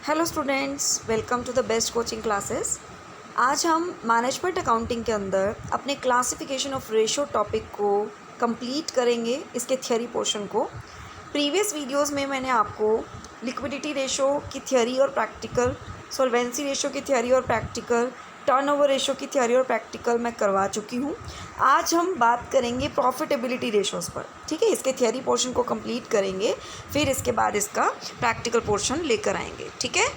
Hello students, welcome to the best coaching classes. आज हम management accounting के अंदर अपने क्लासिफिकेशन ऑफ रेशो टॉपिक को कंप्लीट करेंगे, इसके थ्योरी पोर्शन को। प्रीवियस वीडियोस में मैंने आपको लिक्विडिटी रेशो की थ्योरी और प्रैक्टिकल, सॉल्वेंसी रेशो की थ्योरी और प्रैक्टिकल, टर्नओवर रेशो की थ्योरी और प्रैक्टिकल मैं करवा चुकी हूँ। आज हम बात करेंगे प्रॉफिटेबिलिटी रेशोज़ पर, ठीक है। इसके थ्योरी पोर्शन को कंप्लीट करेंगे, फिर इसके बाद इसका प्रैक्टिकल पोर्शन लेकर आएंगे, ठीक है।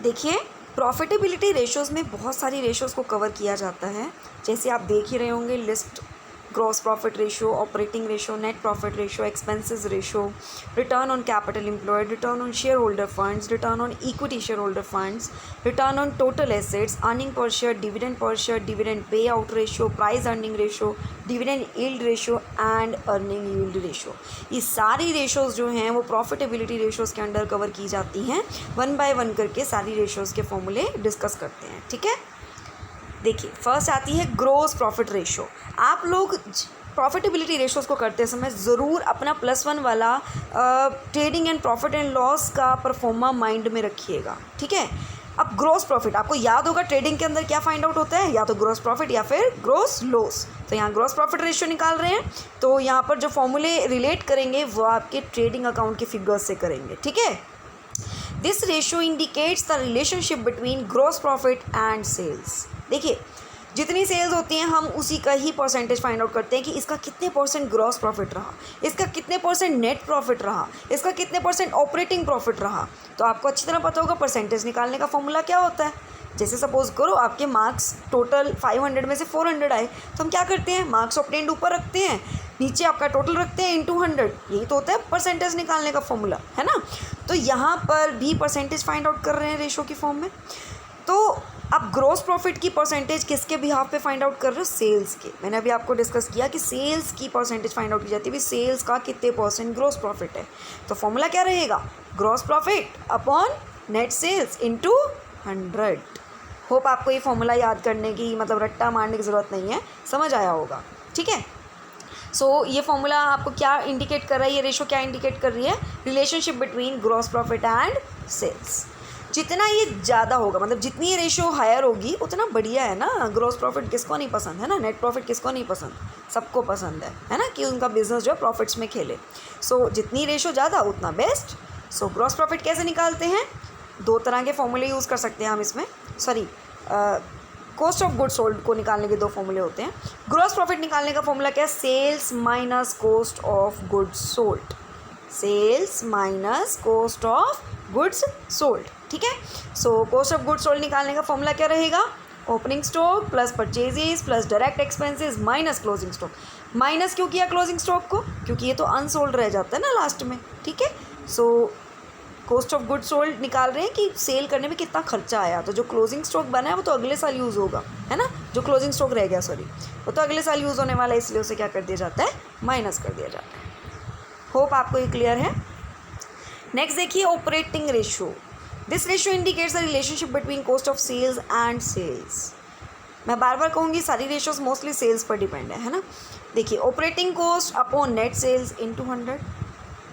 देखिए, प्रॉफिटेबिलिटी रेशोज़ में बहुत सारी रेशोज़ को कवर किया जाता है। जैसे आप देख ही रहे होंगे list: gross profit ratio, operating ratio, net profit ratio, expenses ratio, return on capital employed, return on share holder funds, return on equity share holder funds, return on total assets, earning per share, dividend per share, dividend pay out ratio, price earning ratio, dividend yield ratio and earning yield ratio. ये सारी ratios जो हैं वो profitability ratios के under cover की जाती हैं। One by one करके सारी रेशोज़ के फॉर्मूले डिस्कस करते हैं, ठीक है। देखिए, फर्स्ट आती है ग्रॉस प्रॉफिट रेशो। आप लोग प्रॉफिटेबिलिटी रेशोज़ को करते समय ज़रूर अपना +1 वाला trading and profit and loss का परफॉर्मा माइंड में रखिएगा, ठीक है। अब ग्रॉस प्रॉफिट आपको याद होगा, ट्रेडिंग के अंदर क्या फाइंड आउट होता है, या तो ग्रॉस प्रॉफिट या फिर ग्रॉस लॉस। तो यहाँ ग्रॉस प्रॉफिट रेशो निकाल रहे हैं, तो यहाँ पर जो फॉर्मूले रिलेट करेंगे वो आपके ट्रेडिंग अकाउंट के फिगर्स से करेंगे, ठीक है। This ratio indicates the relationship between gross profit and sales. देखिए, जितनी सेल्स होती हैं हम उसी का ही परसेंटेज फाइंड आउट करते हैं कि इसका कितने % ग्रॉस प्रॉफिट रहा, इसका कितने % नेट प्रॉफिट रहा, इसका कितने % ऑपरेटिंग प्रॉफिट रहा। तो आपको अच्छी तरह पता होगा परसेंटेज निकालने का फॉर्मूला क्या होता है। जैसे सपोज करो आपके मार्क्स टोटल 500 में से 400 आए, तो हम क्या करते हैं, मार्क्स ऑब्टेन्ड ऊपर रखते हैं, नीचे आपका टोटल रखते हैं इंटू 100। यही तो होता है परसेंटेज निकालने का फॉर्मूला, है ना। तो यहाँ पर भी परसेंटेज फाइंड आउट कर रहे हैं रेशो की फॉर्म में। तो आप ग्रॉस प्रॉफिट की परसेंटेज किसके बिहाफ पे फाइंड आउट कर रहे हो, सेल्स के। मैंने अभी आपको डिस्कस किया कि सेल्स की परसेंटेज फाइंड आउट की जाती है, भी सेल्स का कितने % ग्रॉस प्रॉफिट है। तो फॉर्मूला क्या रहेगा, gross profit upon net sales into 100। Hope आपको ये फॉर्मूला याद करने की, मतलब रट्टा मारने की ज़रूरत नहीं है, समझ आया होगा, ठीक है। सो ये फॉर्मूला आपको क्या इंडिकेट कर रहा है, ये रेशो क्या इंडिकेट कर रही है, relationship between gross profit and sales. जितना ये ज़्यादा होगा, मतलब जितनी ये रेशो हायर होगी उतना बढ़िया है ना। ग्रॉस प्रॉफिट किसको नहीं पसंद है ना, नेट प्रॉफिट किसको नहीं पसंद, सबको पसंद है ना, कि उनका बिजनेस जो है प्रॉफिट्स में खेले। सो जितनी रेशो ज़्यादा उतना बेस्ट। सो ग्रॉस प्रॉफिट कैसे निकालते हैं, दो तरह के फॉर्मूले यूज़ कर सकते हैं हम इसमें। Sorry, cost of goods sold को निकालने के दो फॉर्मूले होते हैं। ग्रॉस प्रॉफिट निकालने का फॉर्मूला क्या है, sales minus cost of goods sold, sales minus cost of goods sold, ठीक है। So cost of goods sold निकालने का फॉर्मूला क्या रहेगा, opening stock plus purchases plus direct expenses minus closing stock. Minus क्यों किया क्लोजिंग स्टॉक को, क्योंकि ये तो अनसोल्ड रह जाता है ना लास्ट में, ठीक है। So cost of goods sold निकाल रहे हैं कि सेल करने में कितना खर्चा आया। तो जो क्लोजिंग स्टॉक बना है वो तो अगले साल यूज़ होगा, है ना। जो क्लोजिंग स्टॉक रह गया, सॉरी, वो तो अगले साल यूज़ होने वाला है, इसलिए उसे क्या कर दिया जाता है, माइनस कर दिया जाता है। होप आपको ये क्लियर है। नेक्स्ट देखिए, operating ratio. This ratio indicates the relationship between cost of sales and sales. मैं बार बार कहूँगी, सारी रेशोज़ मोस्टली सेल्स पर डिपेंड है ना। देखिए, operating cost upon net sales into 100।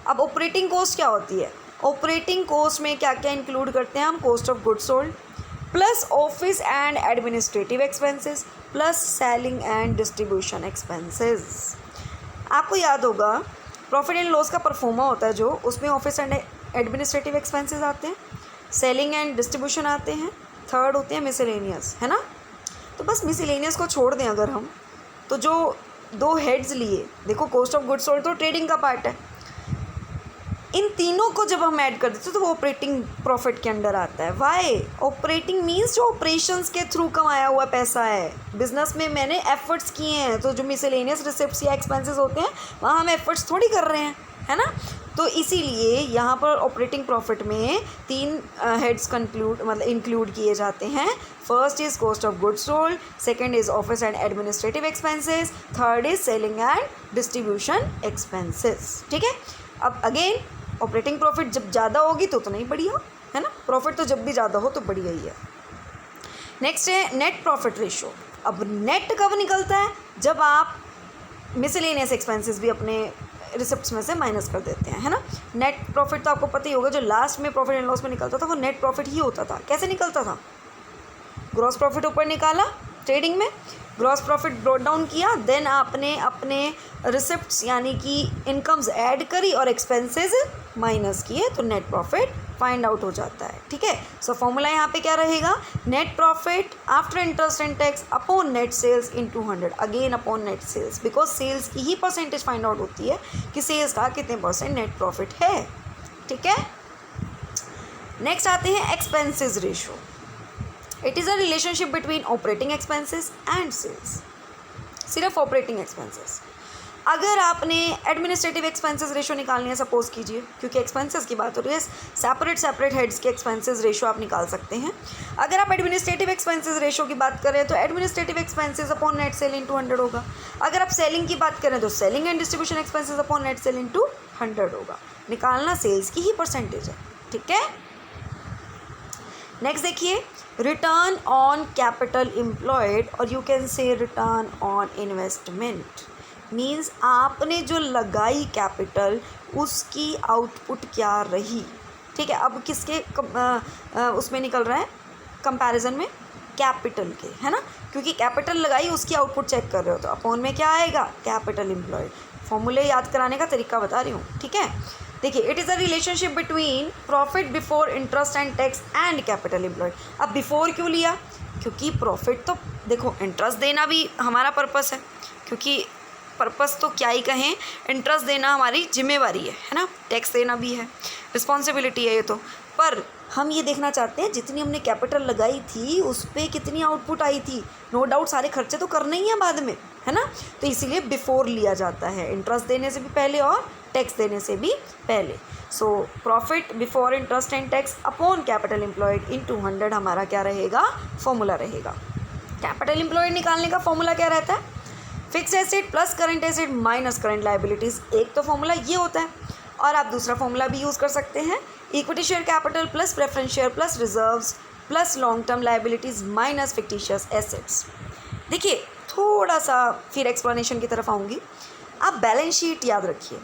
अब ऑपरेटिंग कॉस्ट क्या होती है, ऑपरेटिंग कॉस्ट में क्या क्या इंक्लूड करते हैं हम, cost of goods sold plus office and administrative expenses plus selling and distribution expenses. आपको याद होगा प्रॉफिट एंड लॉस का परफॉर्मा होता है जो, उसमें ऑफिस एंड एडमिनिस्ट्रेटिव एक्सपेंसेस आते हैं, सेलिंग एंड डिस्ट्रीब्यूशन आते हैं, थर्ड होते हैं मिसलेनियस, है ना। तो बस मिसलेनियस को छोड़ दें अगर हम, तो जो दो हेड्स लिए, देखो कॉस्ट ऑफ गुड्स सोल्ड तो ट्रेडिंग का पार्ट है, इन तीनों को जब हम ऐड कर देते हैं तो वो ऑपरेटिंग प्रॉफिट के अंडर आता है। वाई, ऑपरेटिंग मीन्स जो ऑपरेशंस के थ्रू कमाया हुआ पैसा है, बिजनेस में मैंने एफर्ट्स किए हैं। तो जो मिसलेनियस रिसिप्ट्स या एक्सपेंसेस होते हैं वहाँ हम एफर्ट्स थोड़ी कर रहे हैं, है ना। तो इसीलिए यहाँ पर ऑपरेटिंग प्रॉफिट में 3 हेड्स इंक्लूड किए जाते हैं। First is cost of goods sold, second is office and administrative expenses, third is selling and distribution expenses, ठीक है। अब अगेन, ऑपरेटिंग प्रॉफिट जब ज़्यादा होगी तो उतना ही बढ़िया, है ना। प्रॉफिट तो जब भी ज़्यादा हो तो बढ़िया ही है। नेक्स्ट है नेट प्रॉफिट रेशो। अब नेट कब निकलता है, जब आप मिसलेनियस एक्सपेंसेस भी अपने रिसिप्ट्स में से माइनस कर देते हैं, है ना। नेट प्रॉफिट तो आपको पता ही होगा, जो लास्ट में प्रॉफिट एंड लॉस में निकलता था वो नेट प्रॉफिट ही होता था। कैसे निकलता था? ग्रॉस प्रॉफिट ऊपर निकाला ट्रेडिंग में, ग्रॉस प्रॉफिट ब्रॉट डाउन किया, देन आपने अपने रिसिप्ट्स यानी कि इनकम्स ऐड करी और एक्सपेंसेस माइनस किए तो नेट प्रॉफिट फाइंड आउट हो जाता है। ठीक है, सो फॉर्मूला यहाँ पे क्या रहेगा? Net profit after interest and tax upon net sales into 100, again upon net sales, because sales की ही परसेंटेज फाइंड आउट होती है कि सेल्स का कितने परसेंट नेट प्रॉफिट है। ठीक है, नेक्स्ट आते हैं expenses ratio. It is a relationship between operating expenses and sales. सिर्फ ऑपरेटिंग एक्सपेंसेस। अगर आपने एडमिनिस्ट्रेटिव एक्सपेंसेस रेशो निकालनी है, सपोज कीजिए, क्योंकि एक्सपेंसेस की बात हो रही है, सेपरेट हेड्स के एक्सपेंसेस रेशो आप निकाल सकते हैं। अगर आप एडमिनिस्ट्रेटिव एक्सपेंसेस रेशो की बात करें तो administrative expenses upon net cell into 100 होगा। अगर आप सेलिंग की बात करें तो selling and distribution expenses upon net cell into 100 होगा। निकालना सेल्स की ही परसेंटेज है। ठीक है, नेक्स्ट देखिए, रिटर्न ऑन कैपिटल एम्प्लॉयड और you can say return on investment, means आपने जो लगाई कैपिटल उसकी आउटपुट क्या रही। ठीक है, अब किसके उसमें निकल रहा है कंपैरिजन में? कैपिटल के, है ना, क्योंकि कैपिटल लगाई उसकी आउटपुट चेक कर रहे हो तो अपॉन में क्या आएगा? Capital employed. फॉर्मूले याद कराने का तरीका बता रही हूँ। ठीक है, देखिए, it is a relationship between profit before interest and tax and capital employed. अब बिफोर क्यों लिया? क्योंकि प्रॉफिट तो देखो, इंटरेस्ट देना भी हमारा पर्पस है, क्योंकि पर्पस तो क्या ही कहें, इंटरेस्ट देना हमारी जिम्मेवारी है ना, टैक्स देना भी है, रिस्पॉन्सिबिलिटी है ये तो। पर हम ये देखना चाहते हैं जितनी हमने कैपिटल लगाई थी उस पर कितनी आउटपुट आई थी। नो डाउट सारे खर्चे तो करने ही हैं बाद में, है ना, तो इसीलिए बिफोर लिया जाता है, इंटरेस्ट देने से भी पहले और टैक्स देने से भी पहले। So profit before interest and tax upon capital employed into 100 हमारा क्या रहेगा? फॉर्मूला रहेगा। कैपिटल एम्प्लॉयड निकालने का फॉर्मूला क्या रहता है? Fix asset plus current asset minus current liabilities. एक तो फॉर्मूला ये होता है, और आप दूसरा फॉर्मूला भी यूज़ कर सकते हैं, equity share capital plus preference share plus reserves plus long term liabilities minus fictitious assets. देखिए, थोड़ा सा फिर एक्सप्लेनेशन की तरफ आऊँगी। आप बैलेंस शीट याद रखिए।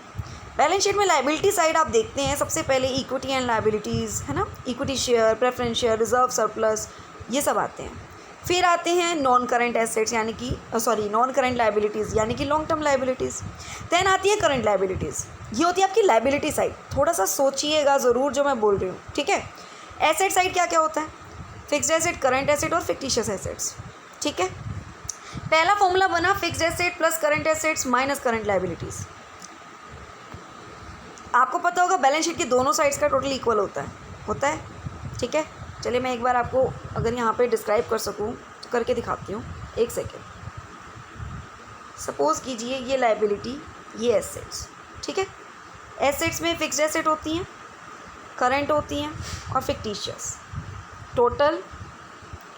बैलेंस शीट में लाइबिलिटी साइड आप देखते हैं, सबसे पहले इक्विटी एंड लाइबिलिटीज़, है ना, equity share, preference share, reserve surplus, ये सब आते हैं। फिर आते हैं नॉन करंट एसेट्स यानी कि नॉन करंट लाइबिलिटीज़ यानी कि लॉन्ग टर्म लाइबिलिटीज़। देन आती है करंट लाइबिलिटीज़, ये होती है आपकी लाइबिलिटी साइड। थोड़ा सा सोचिएगा ज़रूर जो मैं बोल रही हूँ। ठीक है, एसेट साइड क्या क्या होता है? फिक्स्ड एसेट, करंट एसेट और फिक्टिशियस एसेट्स। ठीक है, पहला फॉर्मूला बना fixed asset plus current assets minus current liabilities. आपको पता होगा बैलेंस शीट के दोनों साइड्स का टोटल इक्वल होता है। ठीक है, चलिए मैं एक बार आपको अगर यहाँ पे डिस्क्राइब कर सकूँ तो करके दिखाती हूँ। एक सेकेंड, सपोज़ कीजिए ये लाइबिलिटी, ये एसेट्स। ठीक है, एसेट्स में फिक्स्ड एसेट होती हैं, करंट होती हैं और फिक्टिशियस। टोटल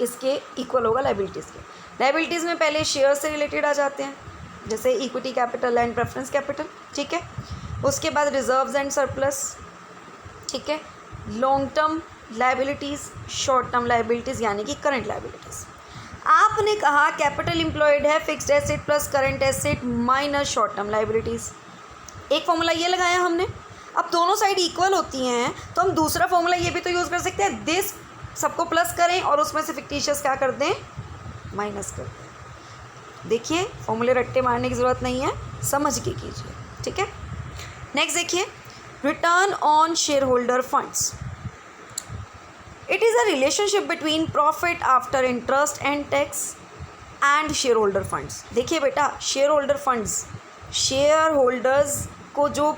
इसके इक्वल होगा लाइबिलिटीज़ के। लाइबिलिटीज़ में पहले शेयर से रिलेटेड आ जाते हैं, जैसे equity capital and preference capital. ठीक है, उसके बाद रिजर्व्स एंड सरप्लस। ठीक है, long term liabilities, short term liabilities यानी कि करंट लाइबिलिटीज़। आपने कहा कैपिटल एम्प्लॉयड है fixed asset plus current asset minus short term liabilities. एक फॉर्मूला ये लगाया हमने। अब दोनों साइड इक्वल होती हैं तो हम दूसरा फॉर्मूला ये भी तो यूज़ कर सकते हैं, दिस सबको प्लस करें और उसमें से फिक्टिशियस क्या कर दें? माइनस कर दें। देखिए, फॉर्मूले रट्टे मारने की ज़रूरत नहीं है, समझ के कीजिए। ठीक है, नेक्स्ट देखिए, return on share holder funds. It is a relationship between profit after interest and tax and share holder funds. देखिए बेटा, share holder funds, share holders को जो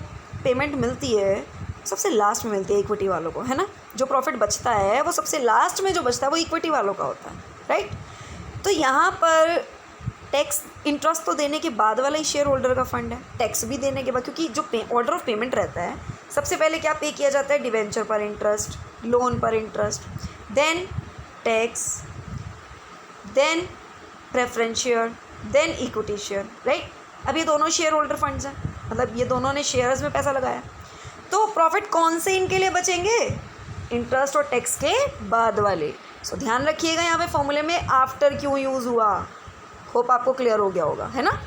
पेमेंट मिलती है सबसे लास्ट में मिलती है इक्विटी वालों को, है ना। जो प्रॉफिट बचता है वो सबसे लास्ट में जो बचता है वो इक्विटी वालों का होता है, राइट। तो यहाँ पर टैक्स इंटरेस्ट तो देने के बाद वाला ही शेयर होल्डर का फंड है, टैक्स भी देने के बाद, क्योंकि जो ऑर्डर ऑफ पेमेंट रहता है सबसे पहले क्या पे किया जाता है? डिवेंचर पर इंटरेस्ट, लोन पर interest, then tax, then preference share, then equity share, right. अब ये दोनों शेयर होल्डर फंड्स हैं, मतलब ये दोनों ने शेयर्स में पैसा लगाया। तो प्रॉफिट कौन से इनके लिए बचेंगे? इंटरेस्ट और टैक्स के बाद वाले। सो ध्यान रखिएगा यहाँ पे फॉर्मूले में आफ्टर क्यों यूज़ हुआ, होप आपको क्लियर हो गया होगा, है ना।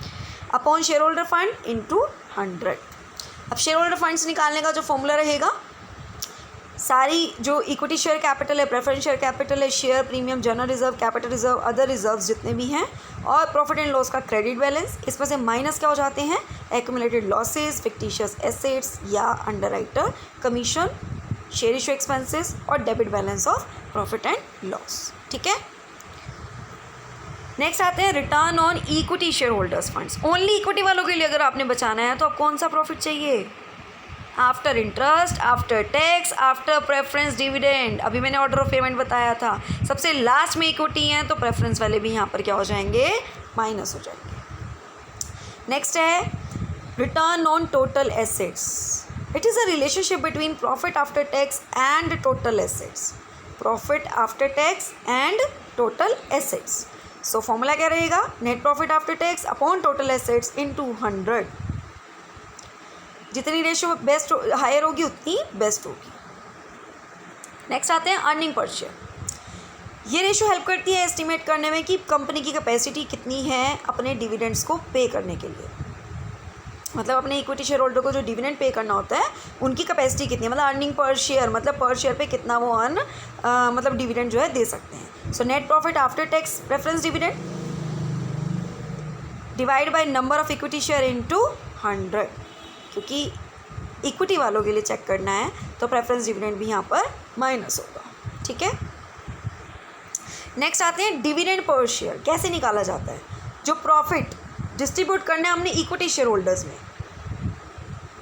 Upon share holder fund into 100। अब शेयर होल्डर फंड्स निकालने का जो फॉर्मूला रहेगा, सारी जो इक्विटी शेयर कैपिटल है, प्रेफरेंस शेयर कैपिटल है, share premium, general reserve, capital reserve, other reserve जितने भी हैं, और प्रॉफिट एंड लॉस का क्रेडिट बैलेंस, इसमें से माइनस क्या हो जाते हैं, एक्यूमुलेटेड लॉसेस, फिक्टिशियस एसेट्स या underwriter commission, share issue expenses और debit balance of profit and loss. ठीक है, नेक्स्ट आते हैं return on equity share holders funds. Only equity वालों के लिए अगर आपने बचाना है तो आप कौन सा प्रॉफिट चाहिए, after interest, after tax, after preference dividend. अभी मैंने ऑर्डर ऑफ पेमेंट बताया था, सबसे लास्ट में इक्विटी हैं तो प्रेफरेंस वाले भी यहाँ पर क्या हो जाएंगे, माइनस हो जाएंगे। नेक्स्ट है return on total assets. It is a relationship between profit after tax and total assets, profit after tax and total assets. So formula क्या रहेगा, net profit after tax upon total assets into 100। जितनी ratio best higher होगी उतनी best होगी। Next आते हैं earning per share. ये ratio help करती है एस्टिमेट करने में कि कंपनी की कैपेसिटी कितनी है अपने डिविडेंड्स को पे करने के लिए, मतलब अपने इक्विटी शेयर होल्डर को जो डिविडेंड पे करना होता है उनकी कैपेसिटी कितनी है, मतलब अर्निंग पर शेयर, मतलब पर शेयर पे कितना वो अर्न मतलब डिविडेंड जो है दे सकते हैं। So net profit after tax preference dividend divide by number of equity share into 100, क्योंकि इक्विटी वालों के लिए चेक करना है तो प्रेफरेंस डिविडेंड भी यहाँ पर माइनस होगा। ठीक है, नेक्स्ट आते हैं डिविडेंड पर शेयर कैसे निकाला जाता है। जो प्रॉफिट डिस्ट्रीब्यूट करना है हमने इक्विटी शेयर होल्डर्स में,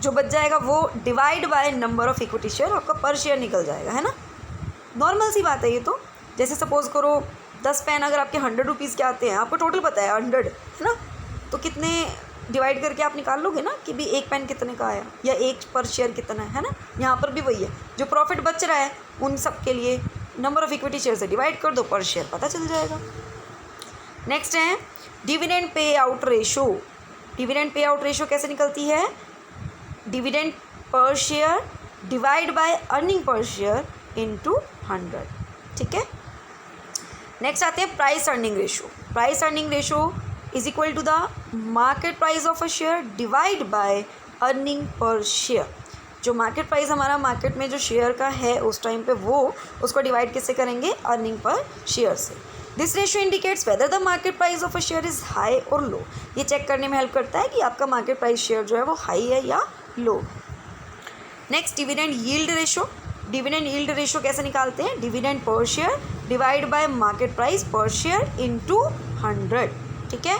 जो बच जाएगा वो divide by number of equity share, आपका पर शेयर निकल जाएगा, है ना। नॉर्मल सी बात है ये तो। जैसे सपोज करो 10 पेन अगर आपके 100 रुपीज़ के आते हैं, आपको टोटल पता है 100 है ना, तो कितने डिवाइड करके आप निकाल लोगे ना कि भी एक पेन कितने का आया या एक पर शेयर कितना है ना। यहाँ पर भी वही है, जो प्रॉफिट बच रहा है उन सब के लिए नंबर ऑफ इक्विटी शेयर से डिवाइड कर दो, पर शेयर पता चल जाएगा। नेक्स्ट है dividend pay out ratio. Dividend pay out ratio कैसे निकलती है, dividend per share divide by earning per share into 100। ठीक है, नेक्स्ट आते हैं price earning ratio. Price earning ratio is equal to the market price of a share divide by earning per share. जो market price हमारा market में जो share का है उस टाइम पे वो उसको डिवाइड किससे करेंगे, अर्निंग पर शेयर से। This ratio indicates whether the market price of a share is high और लो। ये चेक करने में हेल्प करता है कि आपका मार्केट प्राइस शेयर जो है वो हाई है या low. Next dividend yield ratio. Dividend yield ratio कैसे निकालते हैं, dividend per share divide by market price per share into 100। ठीक है,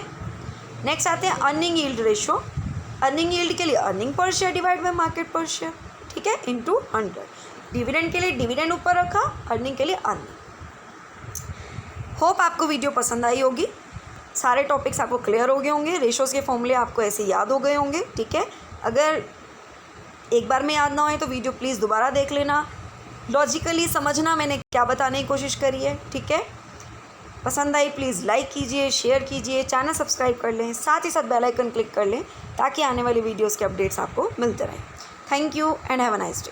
नेक्स्ट आते हैं earning yield ratio. Earning yield के लिए earning per share divide by market per share, ठीक है, इनटू 100। डिविडेंड के लिए डिविडेंड ऊपर रखा, अर्निंग के लिए अर्निंग। होप आपको वीडियो पसंद आई होगी, सारे टॉपिक्स आपको क्लियर हो गए होंगे, रेशोज़ के फॉर्मूले आपको ऐसे याद हो गए होंगे। ठीक है, अगर एक बार में याद ना हो तो वीडियो प्लीज़ दोबारा देख लेना, लॉजिकली समझना मैंने क्या बताने की कोशिश करी है। ठीक है, पसंद आई प्लीज़ लाइक कीजिए, शेयर कीजिए, चैनल सब्सक्राइब कर लें, साथ ही साथ बेल आइकन क्लिक कर लें ताकि आने वाली वीडियोज़ के अपडेट्स आपको मिलते रहें। Thank you and have a nice day.